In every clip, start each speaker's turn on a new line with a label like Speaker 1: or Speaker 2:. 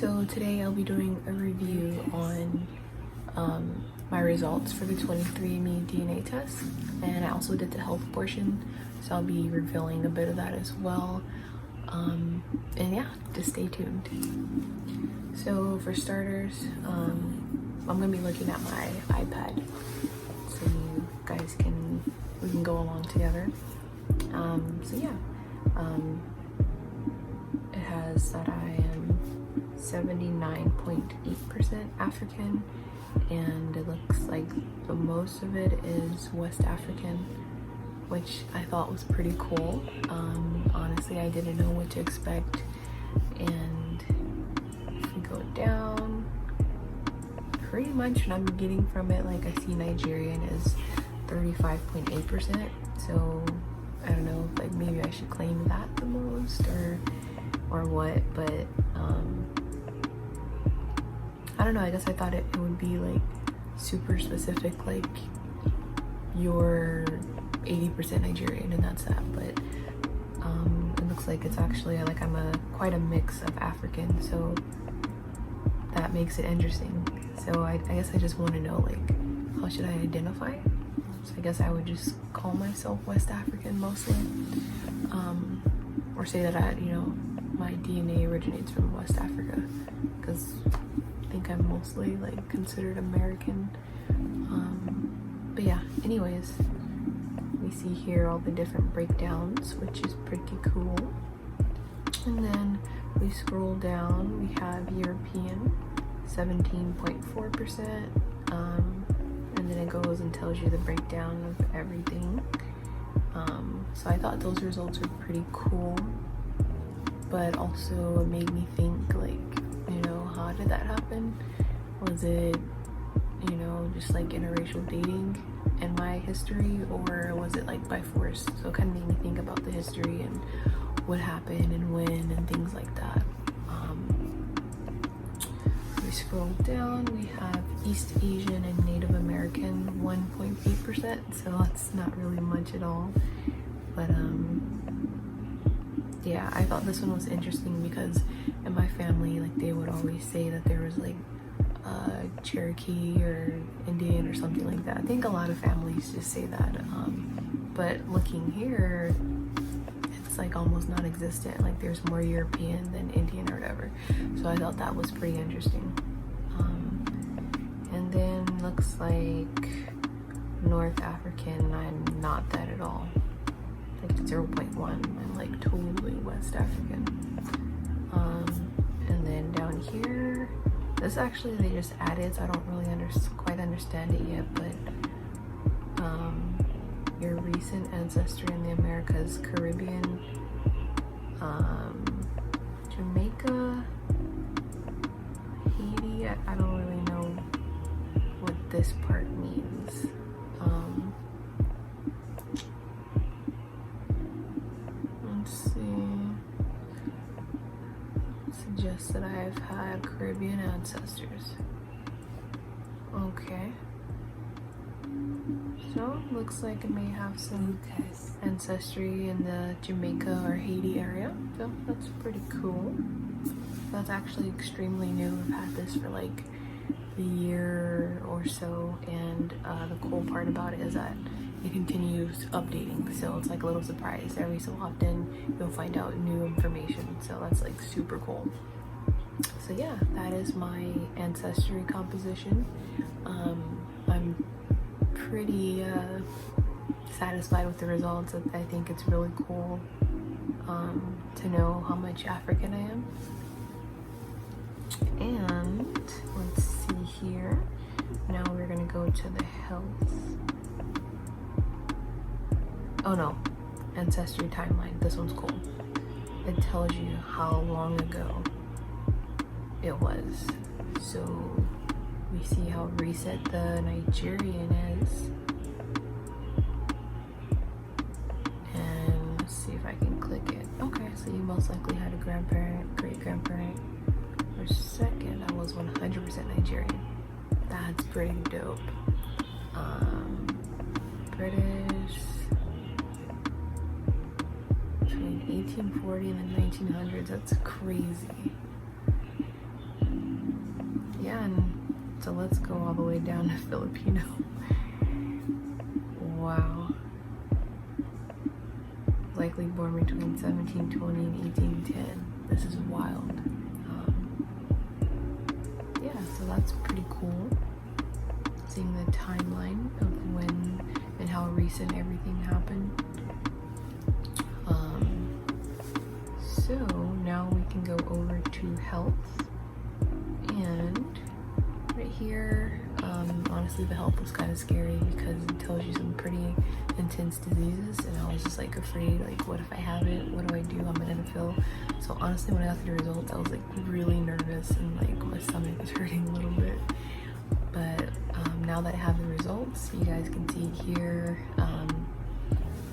Speaker 1: So today I'll be doing a review on my results for the 23&Me DNA test, and I also did the health portion, so I'll be revealing a bit of that as well. And yeah, just stay tuned. So for starters, I'm gonna be looking at my iPad, so you guys we can go along together. So yeah, it has that I am 79.8% African, and it looks like the most of it is West African, which I thought was pretty cool. Honestly, I didn't know what to expect, and if we go down, pretty much what I'm getting from it, like I see Nigerian is 35.8%, so I don't know, like maybe I should claim that the most or what, but I don't know, I guess I thought it would be like super specific, like you're 80% Nigerian and that's that, but it looks like it's actually like I'm quite a mix of African, so that makes it interesting. So I guess I just want to know, like, how should I identify? So I guess I would just call myself West African mostly, or say that my DNA originates from West Africa, because I think I'm mostly like considered American. But yeah, anyways, we see here all the different breakdowns, which is pretty cool. And then we scroll down, we have European, 17.4%, and then it goes and tells you the breakdown of everything. So I thought those results were pretty cool, but also it made me think, like, how did that happen? Was it, just like interracial dating in my history, or was it like by force? So it kind of made me think about the history and what happened and when and things like that. We scroll down, we have East Asian and Native American, 1.8%, so that's not really much at all. But yeah, I thought this one was interesting because in my family, like, they would always say that there was like Cherokee or Indian or something like that. I think a lot of families just say that, but looking here, it's like almost non-existent. Like, there's more European than Indian or whatever, so I thought that was pretty interesting. And then looks like North African, I'm not that at all, like 0.1. I'm like totally West African. And then down here, this actually they just added, so I don't really quite understand it yet, but your recent ancestry in the Americas, Caribbean, Jamaica, Haiti, I don't really know what this part means. Let's see. Suggests that I've had Caribbean ancestors. Okay. So looks like it may have some ancestry in the Jamaica or Haiti area. So that's pretty cool. That's actually extremely new. I've had this for like a year or so, and the cool part about it is that it continues updating, so it's like a little surprise. Every so often you'll find out new information, so that's like super cool. So yeah, that is my ancestry composition. I'm pretty satisfied with the results. I think it's really cool to know how much African I am. And let's see here, now we're gonna go to the health. Oh no, ancestry timeline. This one's cool. It tells you how long ago it was. So we see how recent the Nigerian is. And let's see if I can click it. Okay, so you most likely had a grandparent, great-grandparent. For a second, I was 100% Nigerian. That's pretty dope. British, between 1840 and the 1900s. That's crazy. let's go all the way down to Filipino. Wow. Likely born between 1720 and 1810. This is wild. Yeah, so that's pretty cool. Seeing the timeline of when and how recent everything happened. So now we can go over to health. And right here, honestly the health was kind of scary because it tells you some pretty intense diseases, and I was just like afraid, like what if I have it, what do I do, how am I gonna feel? So honestly, when I got the results, I was like really nervous and like my stomach was hurting a little bit. But now that I have the results, you guys can see here,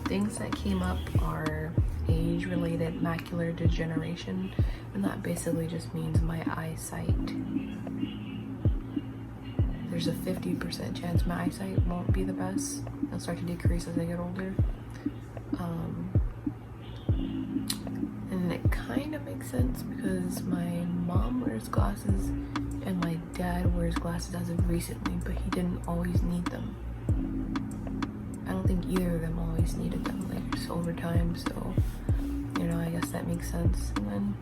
Speaker 1: things that came up are age-related macular degeneration, and that basically just means my eyesight. There's a 50% chance my eyesight won't be the best. It'll start to decrease as I get older. And it kind of makes sense because my mom wears glasses and my dad wears glasses as of recently, but he didn't always need them. I don't think either of them always needed them, like just over time, so you know, I guess that makes sense. And then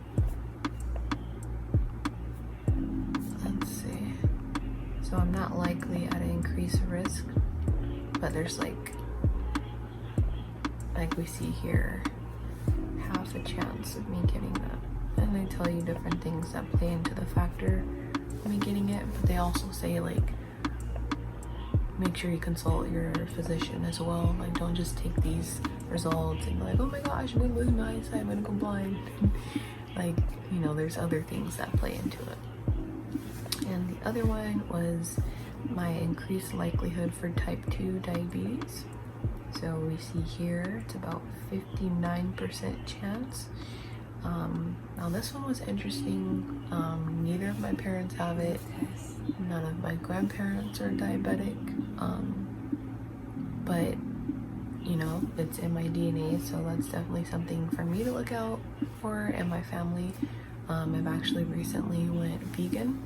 Speaker 1: let's see. So I'm not likely at an increased risk, but there's like we see here, half a chance of me getting that. And they tell you different things that play into the factor of me getting it, but they also say like, make sure you consult your physician as well. Like, don't just take these results and be like, oh my gosh, I'm gonna lose my eyesight, I'm gonna go blind. Like, you know, there's other things that play into it. And the other one was my increased likelihood for type 2 diabetes. So we see here, it's about 59% chance. Now this one was interesting. Neither of my parents have it. None of my grandparents are diabetic. But you know, it's in my DNA, so that's definitely something for me to look out for, and my family. I've actually recently went vegan,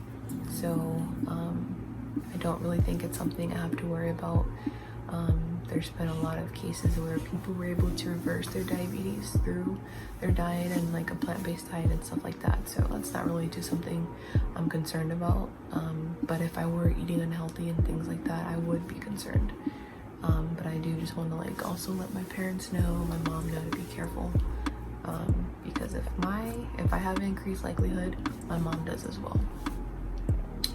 Speaker 1: so I don't really think it's something I have to worry about. There's been a lot of cases where people were able to reverse their diabetes through their diet and like a plant-based diet and stuff like that, so that's not really just something I'm concerned about. But if I were eating unhealthy and things like that, I would be concerned. But I do just want to like also let my parents know, my mom know, to be careful, because if I have an increased likelihood, my mom does as well.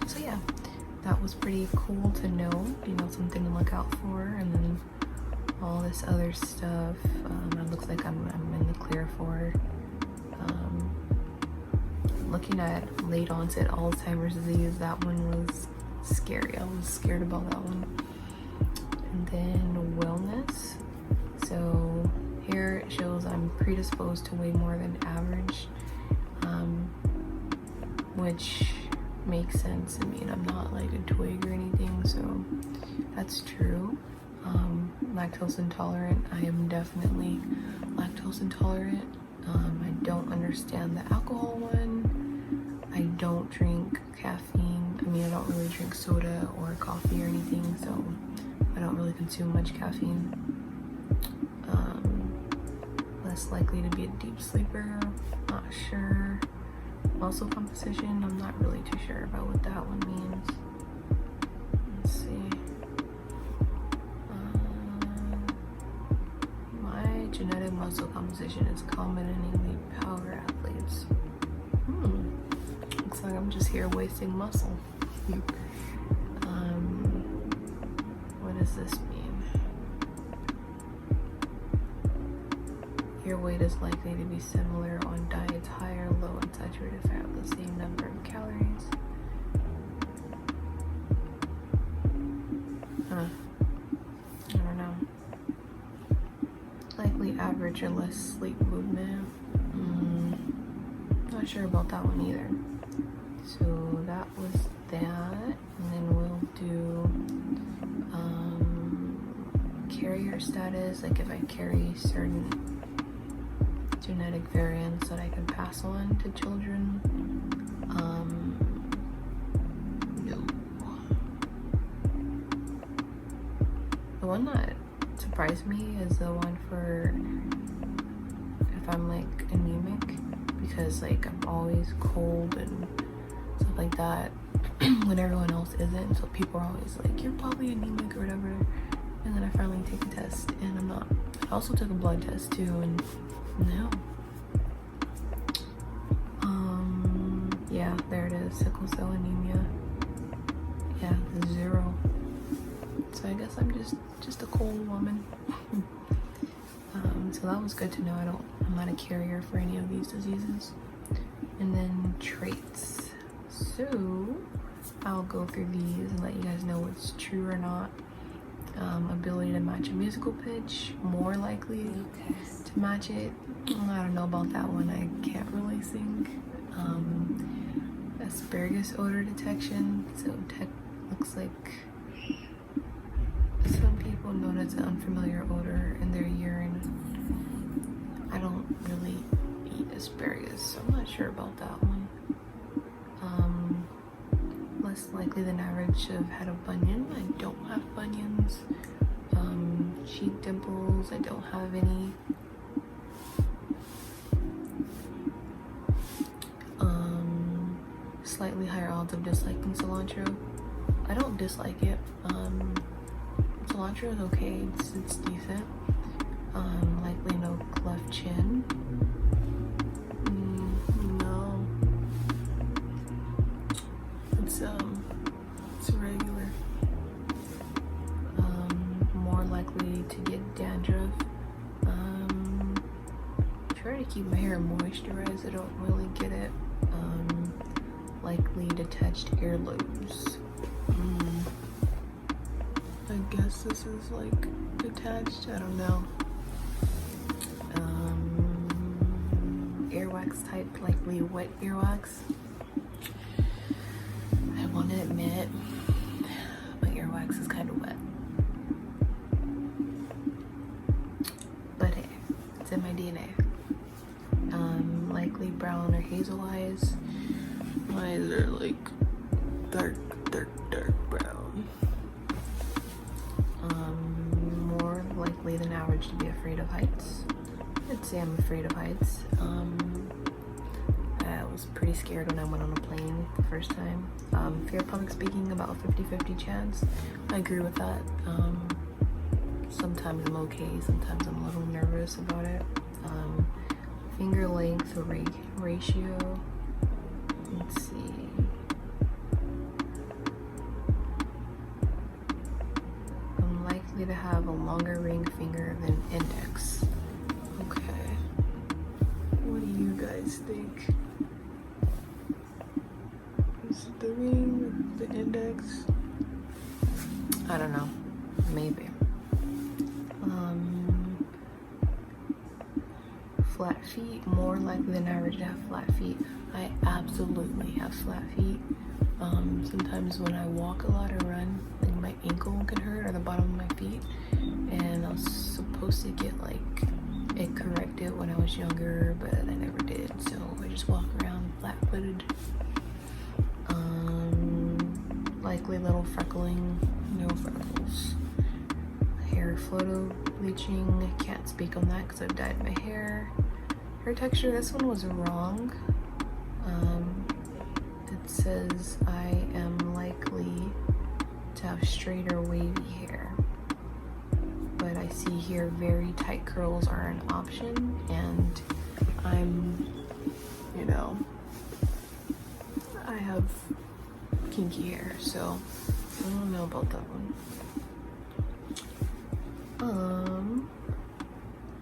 Speaker 1: So yeah, that was pretty cool to know, you know, something to look out for. And then all this other stuff, it looks like I'm in the clear for. Looking at late onset Alzheimer's disease, that one was scary. I was scared about that one. And then wellness. So here it shows I'm predisposed to weigh more than average, which makes sense. I mean, I'm not like a twig or anything, so that's true. Lactose intolerant. I am definitely lactose intolerant. I don't understand the alcohol one. I don't drink caffeine. I mean, I don't really drink soda or coffee or anything, so I don't really consume much caffeine. Less likely to be a deep sleeper. Not sure. Muscle composition, I'm not really too sure about what that one means. Let's see. My genetic muscle composition is common in elite power athletes. Looks like I'm just here wasting muscle. What does this mean? Your weight is likely to be similar on diets high or low in saturated fat with the same number of calories. I don't know. Likely average or less sleep movement. Not sure about that one either. So that was that. And then we'll do carrier status, like if I carry certain genetic variants that I can pass on to children. No. The one that surprised me is the one for if I'm like anemic, because like I'm always cold and stuff like that when everyone else isn't. So people are always like, you're probably anemic or whatever. And then I finally take a test and I'm not. I also took a blood test too, and no. Yeah, there it is, sickle cell anemia. Yeah, 0. So I guess I'm just a cold woman. So that was good to know. I'm not a carrier for any of these diseases. And then traits. So I'll go through these and let you guys know what's true or not. Ability to match a musical pitch, more likely to match it. I don't know about that one. I can't really sing. Asparagus odor detection. So looks like some people notice an unfamiliar odor in their urine. I don't really eat asparagus, so I'm not sure about that one. Less likely than average to have had a bunion. I don't have bunions. Cheek dimples, I don't have any. Slightly higher odds of disliking cilantro. I don't dislike it. Cilantro is okay, it's decent. Likely no cleft chin. No. It's regular. More likely to get dandruff. Try to keep my hair moisturized. I don't really get it. Likely detached earlobes. I guess this is like detached. I don't know. Earwax type, likely wet earwax. I want to admit my earwax is kind of wet. But hey, it's in my DNA. Likely brown or hazel eyes. My eyes are like dark brown. More likely than average to be afraid of heights. I'd say I'm afraid of heights. I was pretty scared when I went on a plane the first time. Fear of public speaking, about 50-50 chance. I agree with that. Sometimes I'm okay, sometimes I'm a little nervous about it. Finger length ratio. Let's see. I'm likely to have a longer ring finger than index. Okay. What do you guys think? Is it the ring, the index? I don't know. Maybe. Flat feet, more likely than average to have flat feet. I absolutely have flat feet. Sometimes when I walk a lot or run, like my ankle can hurt or the bottom of my feet. And I was supposed to get like it corrected when I was younger, but I never did. So I just walk around flat-footed. Likely little freckling, no freckles. Hair photo bleaching, I can't speak on that because I've dyed my hair. Hair texture, this one was wrong. It says I am likely to have straight or wavy hair. But I see here very tight curls are an option, and I'm, I have kinky hair, so I don't know about that one.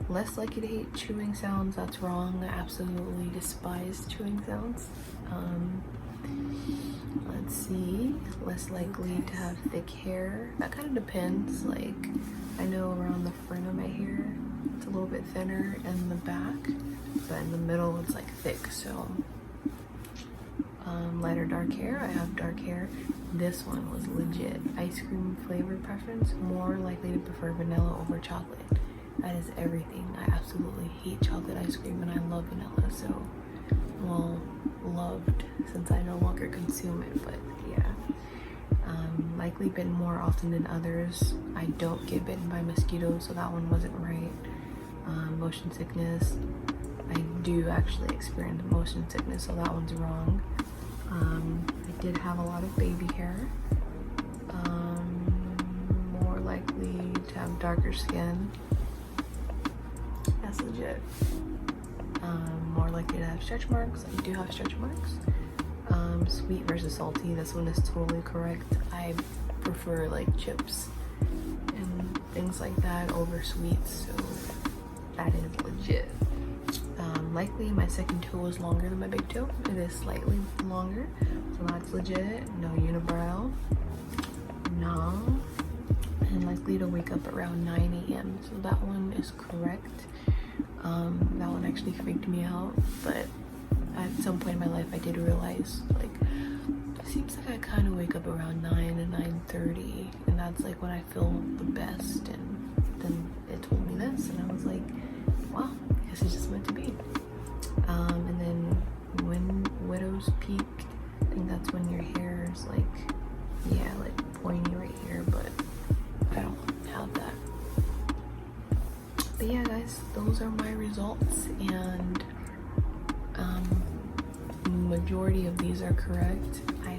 Speaker 1: Less likely to hate chewing sounds, that's wrong. I absolutely despise chewing sounds. Let's see, less likely to have thick hair. That kind of depends. Like, I know around the front of my hair, it's a little bit thinner, and the back, but in the middle, it's like thick, so. Light or dark hair, I have dark hair. This one was legit. Ice cream flavor preference, more likely to prefer vanilla over chocolate. That is everything. I absolutely hate chocolate ice cream and I love vanilla, so, well, loved since I no longer consume it, but yeah. Likely bitten more often than others. I don't get bitten by mosquitoes, so that one wasn't right. Motion sickness. I do actually experience motion sickness, so that one's wrong. I did have a lot of baby hair. More likely to have darker skin. That's legit. More likely to have stretch marks. I do have stretch marks. Sweet versus salty. This one is totally correct. I prefer like chips and things like that over sweets, so that is legit. Likely my second toe is longer than my big toe. It is slightly longer, so that's legit. No unibrow. No. And likely to wake up around 9 a.m. So that one is correct. That one actually freaked me out, but at some point in my life I did realize, like, it seems like I kind of wake up around 9 and 9:30, and that's like when I feel the best. And then it told me this, and I was like, wow, I guess it's just meant to be. And then when widow's peak, I think that's when your hair is like, yeah, like pointy right here, but I don't have that. But yeah, guys, those are my results, and majority of these are correct. I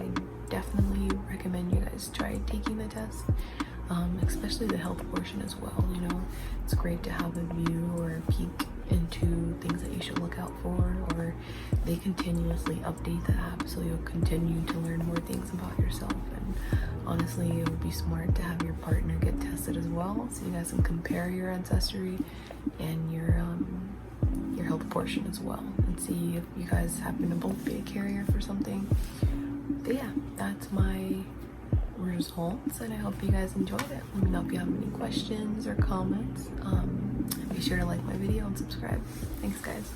Speaker 1: definitely recommend you guys try taking the test, especially the health portion as well. You know, it's great to have a view or a peek into things that you should look out for, or they continuously update the app, so you'll continue to learn more things about yourself. And honestly, it would be smart to have your partner get tested as well, so you guys can compare your ancestry and your health portion as well, and see if you guys happen to both be a carrier for something. But yeah, that's my results, and I hope you guys enjoyed it. Let me know if you have any questions or comments. Be sure to like my video and subscribe. Thanks, guys.